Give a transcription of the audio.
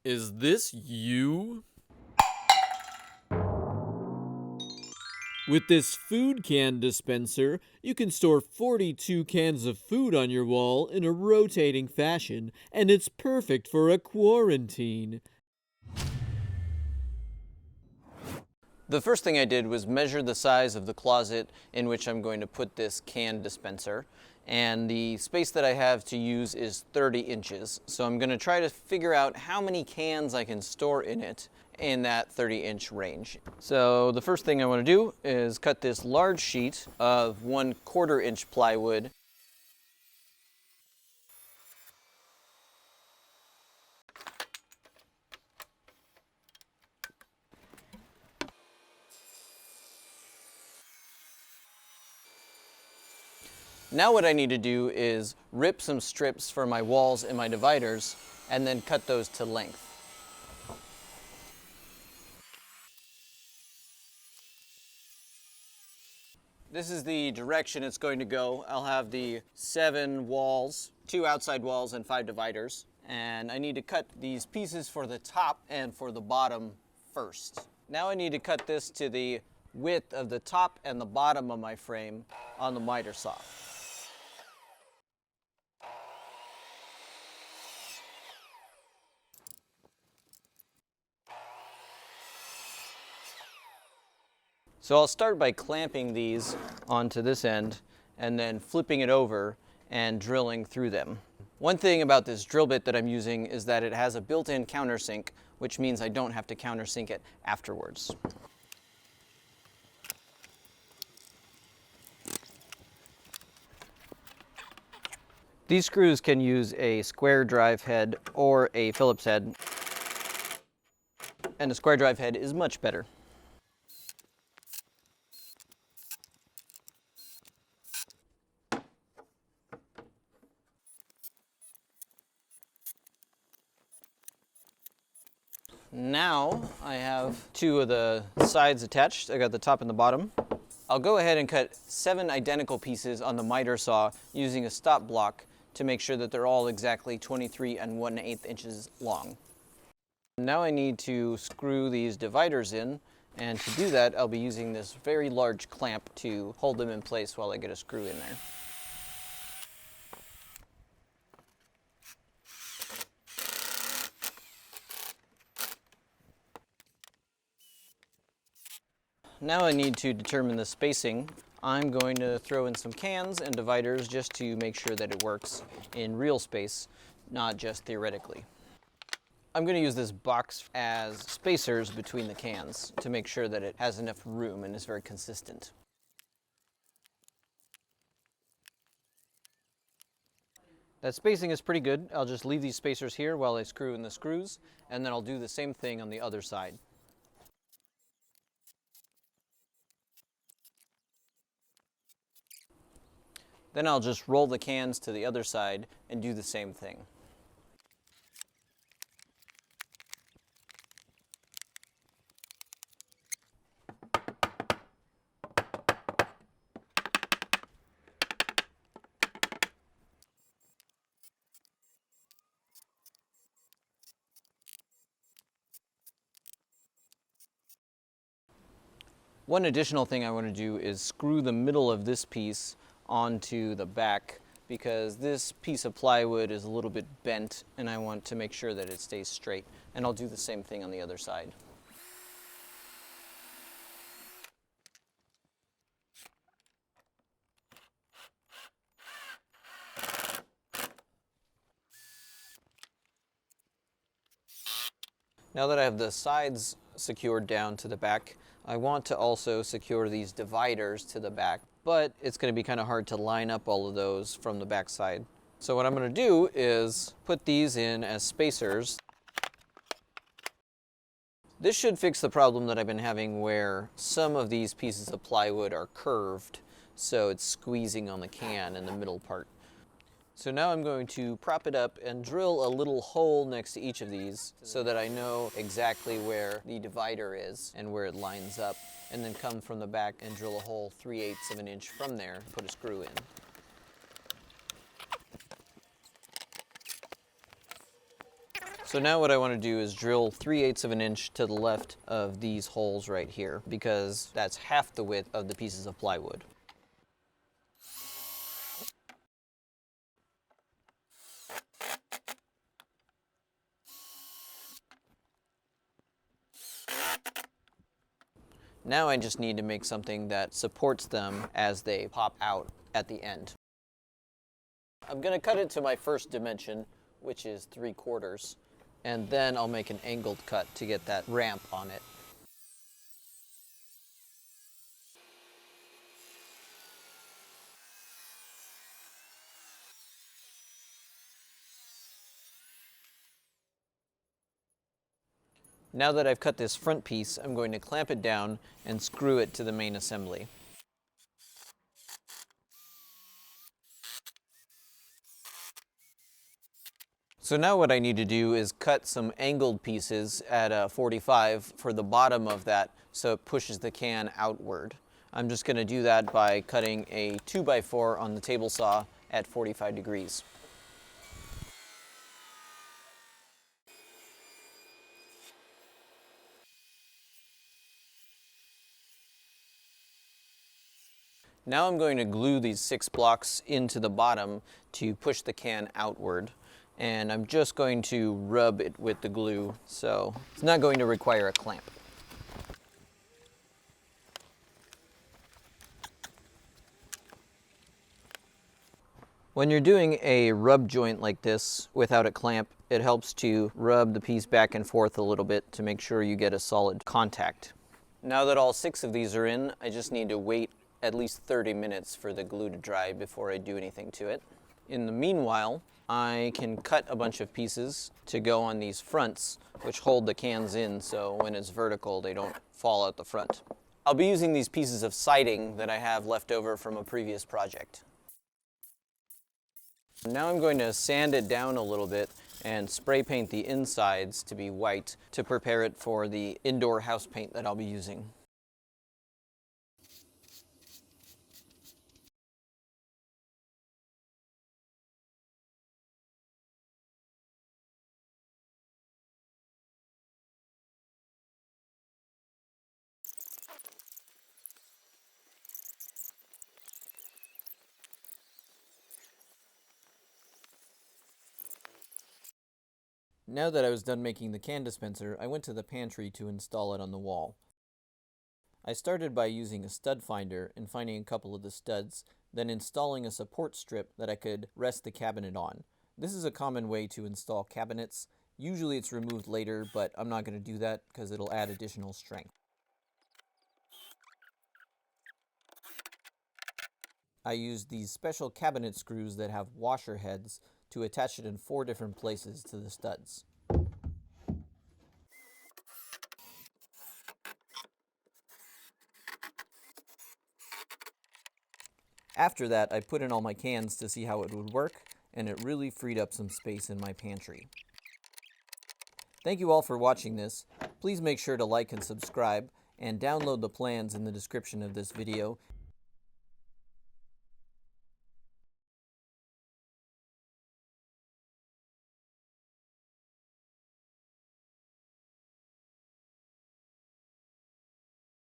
Is this you? With this food can dispenser, you can store 42 cans of food on your wall in a rotating fashion, and it's perfect for a quarantine. The first thing I did was measure the size of the closet in which I'm going to put this can dispenser. And the space that I have to use is 30 inches. So I'm going to try to figure out how many cans I can store in it in that 30-inch range. So the first thing I want to do is cut this large sheet of 1/4 inch plywood. Now what I need to do is rip some strips for my walls and my dividers and then cut those to length. This is the direction it's going to go. I'll have the 7 walls, 2 outside walls and 5 dividers. And I need to cut these pieces for the top and for the bottom first. Now I need to cut this to the width of the top and the bottom of my frame on the miter saw. So I'll start by clamping these onto this end and then flipping it over and drilling through them. One thing about this drill bit that I'm using is that it has a built-in countersink, which means I don't have to countersink it afterwards. These screws can use a square drive head or a Phillips head, and a square drive head is much better. Now I have 2 of the sides attached. I got the top and the bottom. I'll go ahead and cut 7 identical pieces on the miter saw using a stop block to make sure that they're all exactly 23 1/8 inches long. Now I need to screw these dividers in, and to do that I'll be using this very large clamp to hold them in place while I get a screw in there. Now I need to determine the spacing. I'm going to throw in some cans and dividers just to make sure that it works in real space, not just theoretically. I'm going to use this box as spacers between the cans to make sure that it has enough room and is very consistent. That spacing is pretty good. I'll just leave these spacers here while I screw in the screws, and then I'll do the same thing on the other side. Then I'll just roll the cans to the other side and do the same thing. One additional thing I want to do is screw the middle of this piece onto the back, because this piece of plywood is a little bit bent and I want to make sure that it stays straight. And I'll do the same thing on the other side. Now that I have the sides secured down to the back, I want to also secure these dividers to the back, but it's going to be kind of hard to line up all of those from the back side. So what I'm going to do is put these in as spacers. This should fix the problem that I've been having where some of these pieces of plywood are curved, so it's squeezing on the can in the middle part. So now I'm going to prop it up and drill a little hole next to each of these so that I know exactly where the divider is and where it lines up, and then come from the back and drill a hole 3/8 of an inch from there, put a screw in. So now what I want to do is drill 3/8 of an inch to the left of these holes right here, because that's half the width of the pieces of plywood. Now I just need to make something that supports them as they pop out at the end. I'm going to cut it to my first dimension, which is 3/4, and then I'll make an angled cut to get that ramp on it. Now that I've cut this front piece, I'm going to clamp it down and screw it to the main assembly. So now what I need to do is cut some angled pieces at 45 for the bottom of that so it pushes the can outward. I'm just going to do that by cutting a 2x4 on the table saw at 45 degrees. Now I'm going to glue these 6 blocks into the bottom to push the can outward. And I'm just going to rub it with the glue, so it's not going to require a clamp. When you're doing a rub joint like this without a clamp, it helps to rub the piece back and forth a little bit to make sure you get a solid contact. Now that all 6 of these are in, I just need to wait at least 30 minutes for the glue to dry before I do anything to it. In the meanwhile, I can cut a bunch of pieces to go on these fronts, which hold the cans in so when it's vertical they don't fall out the front. I'll be using these pieces of siding that I have left over from a previous project. Now I'm going to sand it down a little bit and spray paint the insides to be white to prepare it for the indoor house paint that I'll be using. Now that I was done making the can dispenser, I went to the pantry to install it on the wall. I started by using a stud finder and finding a couple of the studs, then installing a support strip that I could rest the cabinet on. This is a common way to install cabinets. Usually it's removed later, but I'm not going to do that because it'll add additional strength. I used these special cabinet screws that have washer heads to attach it in 4 different places to the studs. After that, I put in all my cans to see how it would work, and it really freed up some space in my pantry. Thank you all for watching this. Please make sure to like and subscribe, and download the plans in the description of this video